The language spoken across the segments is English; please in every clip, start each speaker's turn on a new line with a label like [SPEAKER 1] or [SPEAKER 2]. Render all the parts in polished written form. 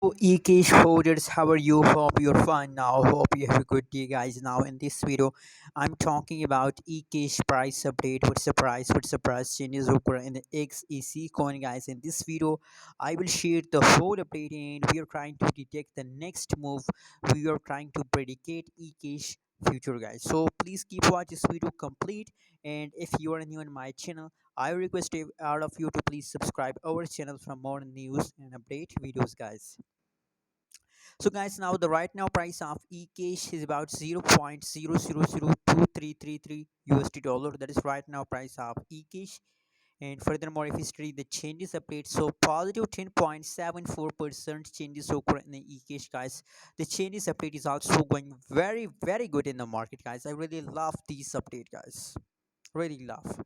[SPEAKER 1] So, Ecash holders, how are you? Hope you're fine now. Hope you have a good day, guys. Now, in this video, I'm talking about Ecash price update. What's the price? What's the price changes occur in the XEC coin, guys? In this video, I will share the whole update, and we are trying to detect the next move. We are trying to predicate Ecash future, guys. So, please keep watch this video complete. And if you are new on my channel, I request all of you to please subscribe our channel for more news and update videos, guys. So guys, now the right now price of Ecash is about 0.000233 USD dollar. That is right now price of Ecash. And furthermore, if history the changes update, so positive 10.74% changes occur in the Ecash, guys. The changes update is also going very good in the market, guys. I really love these update, guys. Really love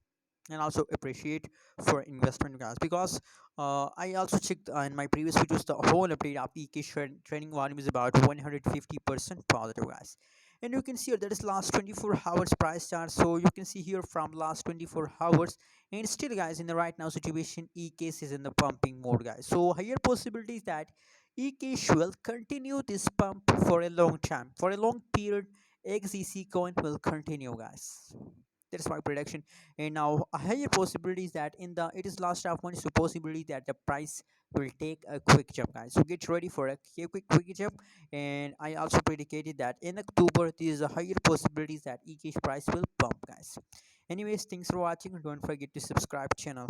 [SPEAKER 1] and also appreciate for investment, guys, because I also checked in my previous videos the whole update of trading volume is about 150% positive, guys. And you can see here that is last 24 hours price chart, so you can see here from last 24 hours. And still, guys, in the right now situation, Ecash is in the pumping mode, guys. So higher possibilities that Ecash will continue this pump for a long time, for a long period. XEC coin will continue, guys. That's my prediction. And now a higher possibility is that in the it is last half one is the possibility that the price will take a quick jump, guys. So get ready for a quick jump. And I also predicated that in October there is a higher possibilities that Ecash price will pump, guys. Anyways, thanks for watching. Don't forget to subscribe channel.